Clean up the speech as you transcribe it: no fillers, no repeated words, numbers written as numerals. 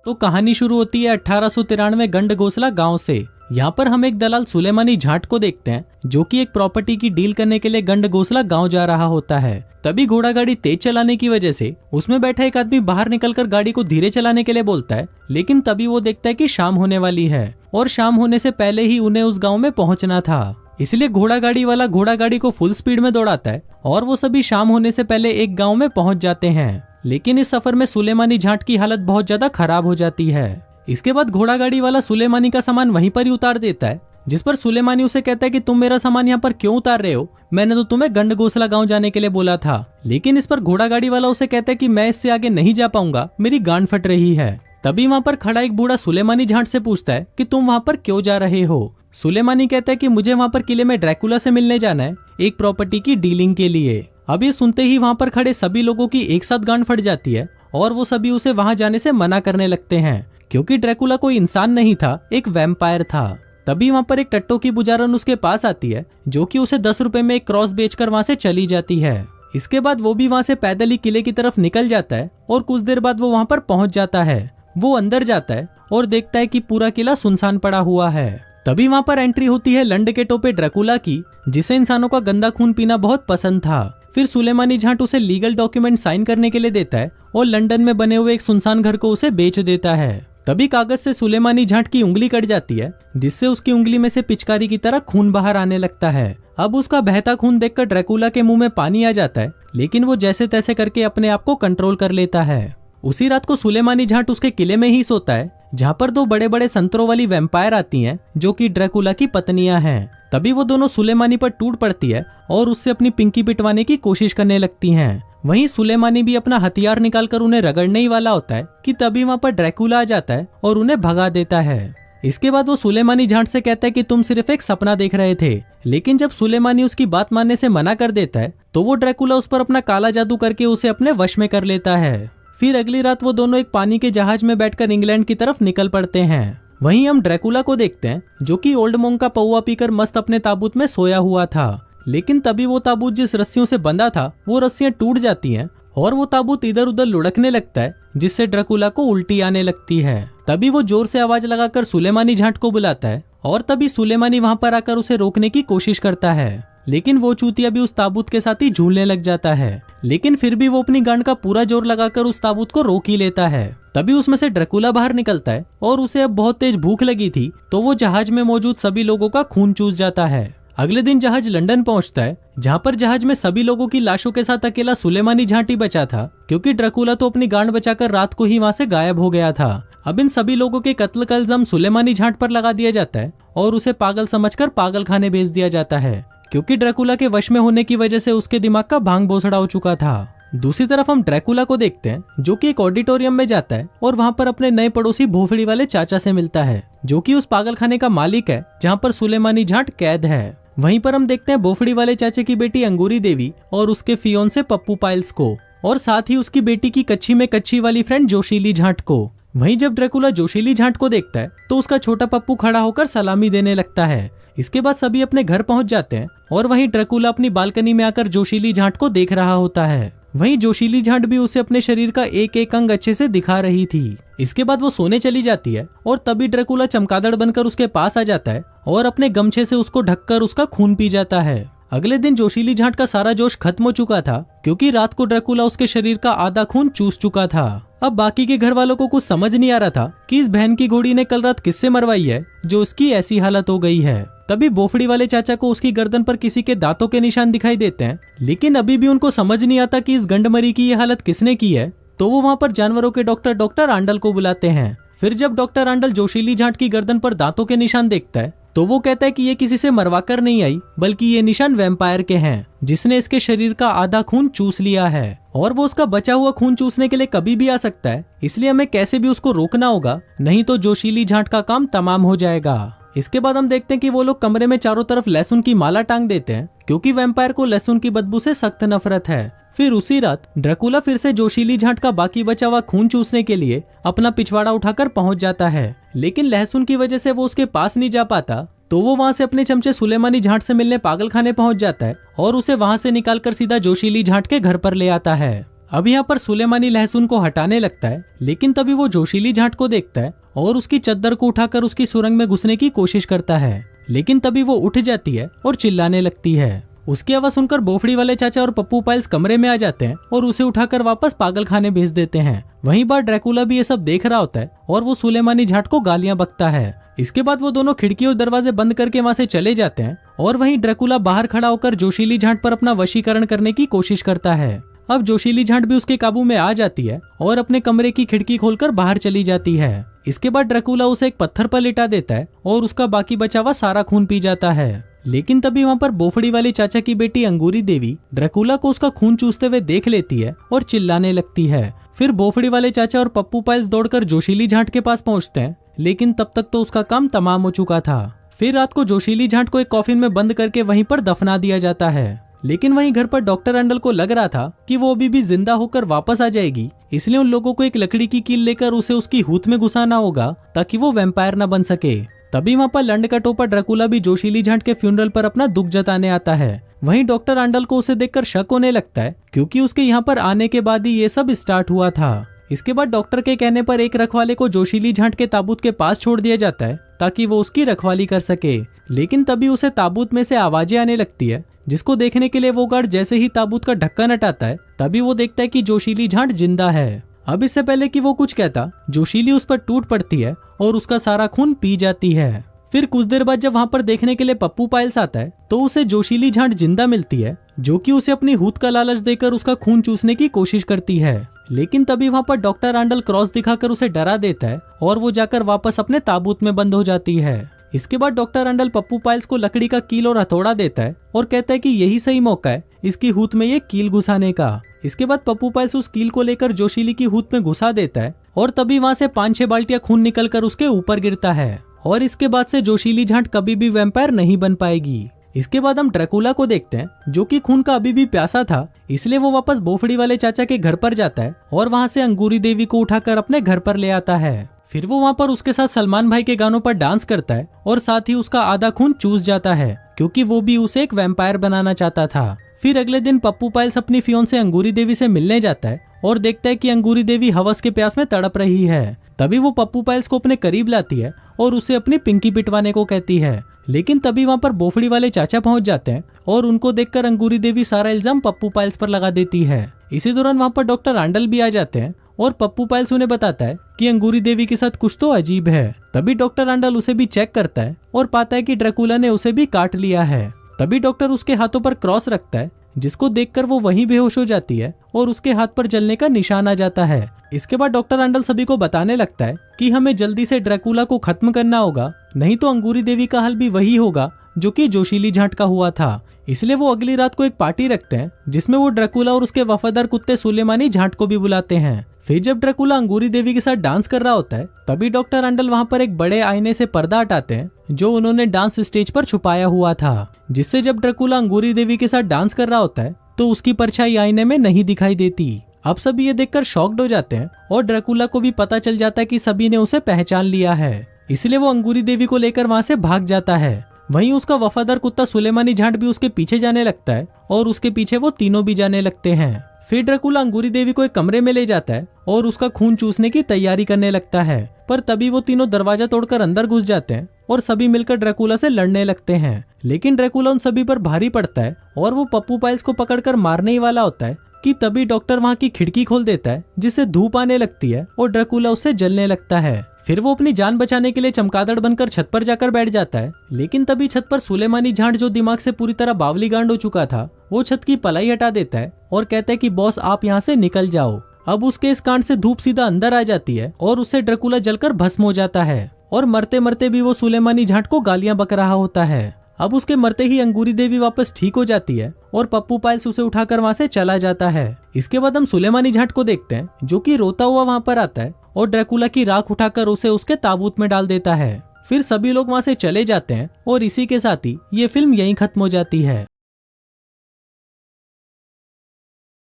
तो कहानी शुरू होती है 1893 गंडगोसला गांव से। यहाँ पर हम एक दलाल सुलेमानी झाट को देखते हैं जो कि एक प्रॉपर्टी की डील करने के लिए गंडगोसला गांव जा रहा होता है। तभी घोड़ा गाड़ी तेज चलाने की वजह से उसमें बैठा एक आदमी बाहर निकलकर गाड़ी को धीरे चलाने के लिए बोलता है, लेकिन तभी वो देखता है कि शाम होने वाली है और शाम होने से पहले ही उन्हें उस गाँव में पहुंचना था। इसलिए घोड़ा गाड़ी वाला घोड़ा गाड़ी को फुल स्पीड में दौड़ाता है और वो सभी शाम होने से पहले एक गाँव में पहुंच जाते हैं। लेकिन इस सफर में सुलेमानी झाट की हालत बहुत ज्यादा खराब हो जाती है। इसके बाद घोड़ा गाड़ी वाला सुलेमानी का सामान वहीं पर ही उतार देता है, जिस पर सुलेमानी उसे कहता है कि तुम मेरा सामान यहाँ पर क्यों उतार रहे हो, मैंने तो तुम्हें गंडगोसला गांव जाने के लिए बोला था। लेकिन इस पर घोड़ा गाड़ी वाला उसे कहता है कि मैं इससे आगे नहीं जा पाऊंगा, मेरी गांड फट रही है। तभी वहाँ पर खड़ा एक बूढ़ा सुलेमानी झाट से पूछता है कि तुम वहाँ पर क्यों जा रहे हो। सुलेमानी कहता है कि मुझे वहाँ पर किले में ड्रैकुला से मिलने जाना है एक प्रॉपर्टी की डीलिंग के लिए। अब ये सुनते ही वहाँ पर खड़े सभी लोगों की एक साथ गांड फट जाती है और वो सभी उसे वहाँ जाने से मना करने लगते हैं, क्योंकि ड्रैकुला कोई इंसान नहीं था, एक वैम्पायर था। तभी वहाँ पर एक टट्टो की बुजारन उसके पास आती है जो कि उसे 10 रुपए में एक क्रॉस बेचकर वहाँ से चली जाती है। इसके बाद वो भी वहाँ से पैदल ही किले की तरफ निकल जाता है और कुछ देर बाद वो वहाँ पर पहुंच जाता है। वो अंदर जाता है और देखता है कि पूरा किला सुनसान पड़ा हुआ है। तभी वहाँ पर एंट्री होती है लंड के टोपे ड्रैकुला की, जिसे इंसानों का गंदा खून पीना बहुत पसंद था। फिर सुलेमानी झाट उसे लीगल डॉक्यूमेंट साइन करने के लिए देता है और लंदन में बने हुए एक सुनसान घर को उसे बेच देता है। तभी कागज से सुलेमानी झाट की उंगली कट जाती है, जिससे उसकी उंगली में से पिचकारी की तरह खून बाहर आने लगता है। अब उसका बहता खून देखकर ड्रैकुला के मुंह में पानी आ जाता है, लेकिन वो जैसे तैसे करके अपने आप को कंट्रोल कर लेता है। उसी रात को सुलेमानी झाट उसके किले में ही सोता है, जहाँ पर 2 बड़े बड़े संतरों वाली वैम्पायर आती हैं जो कि ड्रैकुला की पत्नियां हैं। तभी वो दोनों सुलेमानी पर टूट पड़ती है और उससे अपनी पिंकी पिटवाने की कोशिश करने लगती हैं। वहीं सुलेमानी भी अपना हथियार निकालकर उन्हें रगड़ने ही वाला होता है कि तभी वहाँ पर ड्रैकुला आ जाता है और उन्हें भगा देता है। इसके बाद वो सुलेमानी झाट से कहता है कि तुम सिर्फ एक सपना देख रहे थे। लेकिन जब सुलेमानी उसकी बात मानने से मना कर देता है तो वो ड्रैकुला उस पर अपना काला जादू करके उसे अपने वश में कर लेता है। फिर अगली रात वो दोनों एक पानी के जहाज में बैठकर इंग्लैंड की तरफ निकल पड़ते हैं। वहीं हम ड्रैकुला को देखते हैं जो कि ओल्ड मोंग का पौवा पीकर मस्त अपने ताबूत में सोया हुआ था। लेकिन तभी वो ताबूत जिस रस्सियों से बंधा था वो रस्सियां टूट जाती हैं और वो ताबूत इधर उधर लुढ़कने लगता है, जिससे ड्रैकुला को उल्टी आने लगती है। तभी वो जोर से आवाज लगाकर सुलेमानी झाट को बुलाता है और तभी सुलेमानी वहां पर आकर उसे रोकने की कोशिश करता है, लेकिन वो चूतिया भी उस ताबूत के साथ ही झूलने लग जाता है। लेकिन फिर भी वो अपनी गांड का पूरा जोर लगाकर उस ताबूत को रोक ही लेता है। तभी उसमें से ड्रैकुला बाहर निकलता है और उसे अब बहुत तेज भूख लगी थी, तो वो जहाज में मौजूद सभी लोगों का खून चूस जाता है। अगले दिन जहाज लंदन पहुंचता है, जहां पर जहाज में सभी लोगों की लाशों के साथ अकेला सुलेमानी झाट ही बचा था, क्योंकि ड्रैकुला तो अपनी गांड बचाकर रात को ही वहां से गायब हो गया था। अब इन सभी लोगों के कत्ल का इल्जाम सुलेमानी झाट पर लगा दिया जाता है और उसे पागल समझकर पागल खाने भेज दिया जाता है, क्योंकि ड्रैकुला के वश में होने की वजह से उसके दिमाग का भांग बोसड़ा हो चुका था। दूसरी तरफ हम ड्रैकुला को देखते हैं जो कि एक ऑडिटोरियम में जाता है और वहां पर अपने नए पड़ोसी भोफड़ी वाले चाचा से मिलता है, जो कि उस पागल खाने का मालिक है जहां पर सुलेमानी झाट कैद है। वहीं पर हम देखते हैं भोफड़ी वाले चाचे की बेटी अंगूरी देवी और उसके फियोंसे पप्पू पाइल्स को, और साथ ही उसकी बेटी की कच्ची में कच्ची वाली फ्रेंड जोशीली झाट को। वहीं जब ड्रैकुला जोशीली झाट को देखता है तो उसका छोटा पप्पू खड़ा होकर सलामी देने लगता है। इसके बाद सभी अपने घर पहुंच जाते हैं और वहीं ड्रैकुला अपनी बालकनी में आकर जोशीली झाट को देख रहा होता है। वहीं जोशीली झाट भी उसे अपने शरीर का एक एक अंग अच्छे से दिखा रही थी। इसके बाद वो सोने चली जाती है और तभी ड्रैकुला चमगादड़ बनकर उसके पास आ जाता है और अपने गमछे से उसको ढककर उसका खून पी जाता है। अगले दिन जोशीली झाट का सारा जोश खत्म हो चुका था, क्योंकि रात को ड्रैकुला उसके शरीर का आधा खून चूस चुका था। अब बाकी के घर वालों को कुछ समझ नहीं आ रहा था कि इस बहन की घोड़ी ने कल रात किससे मरवाई है जो उसकी ऐसी हालत हो गई है। तभी भोफड़ी वाले चाचा को उसकी गर्दन पर किसी के दांतों के निशान दिखाई देते हैं, लेकिन अभी भी उनको समझ नहीं आता कि इस गंडमरी की ये हालत किसने की है। तो वो वहाँ पर जानवरों के डॉक्टर आंडल को बुलाते हैं। फिर जब डॉक्टर आंडल जोशीली झाट की गर्दन पर दांतों के निशान देखता है तो वो कहता है कि ये किसी से मरवाकर नहीं आई, बल्कि ये निशान वैम्पायर के हैं, जिसने इसके शरीर का आधा खून चूस लिया है और वो उसका बचा हुआ खून चूसने के लिए कभी भी आ सकता है। इसलिए हमें कैसे भी उसको रोकना होगा, नहीं तो जोशीली झाट का काम तमाम हो जाएगा। इसके बाद हम देखते हैं कि वो लोग कमरे में चारों तरफ लहसुन की माला टांग देते हैं, क्योंकि वैम्पायर को लहसुन की बदबू से सख्त नफरत है। फिर उसी रात ड्रैकुला फिर से जोशीली झाट का बाकी बचा हुआ खून चूसने के लिए अपना पिछवाड़ा उठाकर पहुंच जाता है, लेकिन लहसुन की वजह से वो उसके पास नहीं जा पाता। तो वो वहां से अपने चमचे सुलेमानी झाट से मिलने पागल खाने पहुंच जाता है और उसे वहां से निकालकर सीधा जोशीली झाट के घर पर ले आता है। अब यहाँ पर सुलेमानी लहसुन को हटाने लगता है, लेकिन तभी वो जोशीली जाट को देखता है और उसकी चद्दर को उठाकर उसकी सुरंग में घुसने की कोशिश करता है, लेकिन तभी वो उठ जाती है और चिल्लाने लगती है। उसकी आवाज सुनकर बोफड़ी वाले चाचा और पप्पू पाइल्स कमरे में आ जाते हैं और उसे उठाकर वापस पागल खाने भेज देते हैं। वहीं बार ड्रैकुला भी ये सब देख रहा होता है और वो सुलेमानी जाट को गालियां बकता है। इसके बाद वो दोनों खिड़की और दरवाजे बंद करके वहां से चले जाते हैं और वहीं ड्रैकुला बाहर खड़ा होकर जोशीली जाट पर अपना वशीकरण करने की कोशिश करता है। अब जोशीली जाट भी उसके काबू में आ जाती है और अपने कमरे की खिड़की खोलकर बाहर चली जाती है। इसके बाद ड्रैकुला उसे एक पत्थर पर लिटा देता है और उसका बाकी बचा हुआ सारा खून पी जाता है। लेकिन तभी वहाँ पर बोफड़ी वाले चाचा की बेटी अंगूरी देवी ड्रैकुला को उसका खून चूसते हुए देख लेती है और चिल्लाने लगती है। फिर बोफड़ी वाले चाचा और पप्पू पाइल्स दौड़कर जोशीली जाट के पास पहुंचते हैं, लेकिन तब तक तो उसका काम तमाम हो चुका था। फिर रात को जोशीली जाट को एक कॉफिन में बंद करके वहीं पर दफना दिया जाता है। लेकिन वहीं घर पर डॉक्टर अंडल को लग रहा था कि वो अभी भी जिंदा होकर वापस आ जाएगी, इसलिए उन लोगों को एक लकड़ी की कील लेकर उसे उसकी हूत में घुसाना होगा ताकि वो वैम्पायर न बन सके। तभी वहाँ पर लंड का टोपा ड्रैकुला भी जोशीली जाट के फ्यूनरल पर अपना दुख जताने आता है। वहीं डॉक्टर अंडल को उसे देखकर शक होने लगता है, क्योंकि उसके यहाँ पर आने के बाद ही ये सब स्टार्ट हुआ था। इसके बाद डॉक्टर के कहने पर एक रखवाले को जोशीली जाट के ताबूत के पास छोड़ दिया जाता है ताकि वो उसकी रखवाली कर सके। लेकिन तभी उसे ताबूत में से आवाजें आने लगती है, जिसको देखने के लिए वो गार्ड जैसे ही ताबूत का ढक्कन हटाता है तभी वो देखता है कि जोशीली जाट जिंदा है। अब इससे पहले कि वो कुछ कहता, जोशीली उस पर टूट पड़ती है और उसका सारा खून पी जाती है। फिर कुछ देर बाद जब वहाँ पर देखने के लिए पप्पू पाइल्स आता है तो उसे जोशीली जाट जिंदा मिलती है, जो कि उसे अपनी हूत का लालच देकर उसका खून चूसने की कोशिश करती है। लेकिन तभी वहाँ पर डॉक्टर अंडल क्रॉस दिखाकर उसे डरा देता है और वो जाकर वापस अपने ताबूत में बंद हो जाती है। इसके बाद डॉक्टर अंडल पप्पू पाइल्स को लकड़ी का कील और हथौड़ा देता है और कहता है कि यही सही मौका है इसकी हूत में ये कील घुसाने का। इसके बाद पप्पू पाइल्स उस कील को लेकर जोशीली की हूत में घुसा देता है और तभी वहाँ से 5-6 बाल्टियां खून निकलकर उसके ऊपर गिरता है और इसके बाद से जोशीली जाट कभी भी वैम्पायर नहीं बन पाएगी। इसके बाद हम ड्रैकुला को देखते हैं, जो कि खून का अभी भी प्यासा था, इसलिए वो वापस बोफड़ी वाले चाचा के घर पर जाता है और वहाँ से अंगूरी देवी को उठाकर अपने घर पर ले आता है। फिर वो वहाँ पर उसके साथ सलमान भाई के गानों पर डांस करता है और साथ ही उसका आधा खून चूस जाता है, क्योंकि वो भी उसे एक वैम्पायर बनाना चाहता था। फिर अगले दिन पप्पू पाइल्स अपनी फियोंसे अंगूरी देवी से मिलने जाता है और देखता है कि अंगूरी देवी हवस के प्यास में तड़प रही है। तभी वो पप्पू पाइल्स को अपने करीब लाती है और उसे अपनी पिंकी पिटवाने को कहती है। लेकिन तभी वहाँ पर बोफड़ी वाले चाचा पहुंच जाते हैं और उनको देखकर अंगूरी देवी सारा इल्जाम पप्पू पाइल्स पर लगा देती है। इसी दौरान वहाँ पर डॉक्टर अंडल भी आ जाते हैं और पप्पू पाइल्स उन्हें बताता है कि अंगूरी देवी के साथ कुछ तो अजीब है। तभी डॉक्टर अंडल उसे भी चेक करता है और पाता है कि ड्रैकुला ने उसे भी काट लिया है। तभी डॉक्टर उसके हाथों पर क्रॉस रखता है, जिसको देखकर वो वहीं बेहोश हो जाती है और उसके हाथ पर जलने का निशान आ जाता है। इसके बाद डॉक्टर अंडल सभी को बताने लगता है कि हमें जल्दी से ड्रैकुला को खत्म करना होगा, नहीं तो अंगूरी देवी का हाल भी वही होगा जो कि जोशीली जाट का हुआ था। इसलिए वो अगली रात को एक पार्टी रखते हैं, जिसमें वो ड्रैकुला और उसके वफादार कुत्ते सुलेमानी जाट को भी बुलाते हैं। फिर जब ड्रैकुला अंगूरी देवी के साथ डांस कर रहा होता है, तभी डॉक्टर अंडल वहाँ पर एक बड़े आईने से पर्दा हटाते हैं जो उन्होंने डांस स्टेज पर छुपाया हुआ था, जिससे जब ड्रैकुला अंगूरी देवी के साथ डांस कर रहा होता है तो उसकी परछाई आईने में नहीं दिखाई देती। अब सभी ये देखकर शॉक्ड हो जाते हैं और ड्रैकुला को भी पता चल जाता है कि सभी ने उसे पहचान लिया है, इसलिए वो अंगूरी देवी को लेकर वहाँ से भाग जाता है। वहीं उसका वफादार कुत्ता सुलेमानी जाट भी उसके पीछे जाने लगता है और उसके पीछे वो तीनों भी जाने लगते हैं। फिर ड्रैकुला अंगूरी देवी को एक कमरे में ले जाता है और उसका खून चूसने की तैयारी करने लगता है, पर तभी वो तीनों दरवाजा तोड़कर अंदर घुस जाते हैं और सभी मिलकर ड्रैकुला से लड़ने लगते हैं। लेकिन ड्रैकुला उन सभी पर भारी पड़ता है और वो पप्पू पाइल्स को पकड़कर मारने ही वाला होता है कि तभी डॉक्टर वहाँ की खिड़की खोल देता है, जिससे धूप आने लगती है और ड्रैकुला उससे जलने लगता है। फिर वो अपनी जान बचाने के लिए चमगादड़ बनकर छत पर जाकर बैठ जाता है। लेकिन तभी छत पर सुलेमानी जाट, जो दिमाग से पूरी तरह बावली गांड हो चुका था, वो छत की पलाई हटा देता है और कहता है कि बॉस आप यहाँ से निकल जाओ। अब उसके इस कांड से धूप सीधा अंदर आ जाती है और उससे ड्रैकुला जलकर भस्म हो जाता है और मरते मरते भी वो सुलेमानी जाट को गालियां बक रहा होता है। अब उसके मरते ही अंगूरी देवी वापस ठीक हो जाती है और पप्पू पाइल्स उसे उठाकर वहाँ से चला जाता है। इसके बाद हम सुलेमानी जाट को देखते हैं, जो कि रोता हुआ वहाँ पर आता है और ड्रैकुला की राख उठाकर उसे उसके ताबूत में डाल देता है। फिर सभी लोग वहाँ से चले जाते हैं और इसी के साथ ही ये फिल्म यहीं खत्म हो जाती है।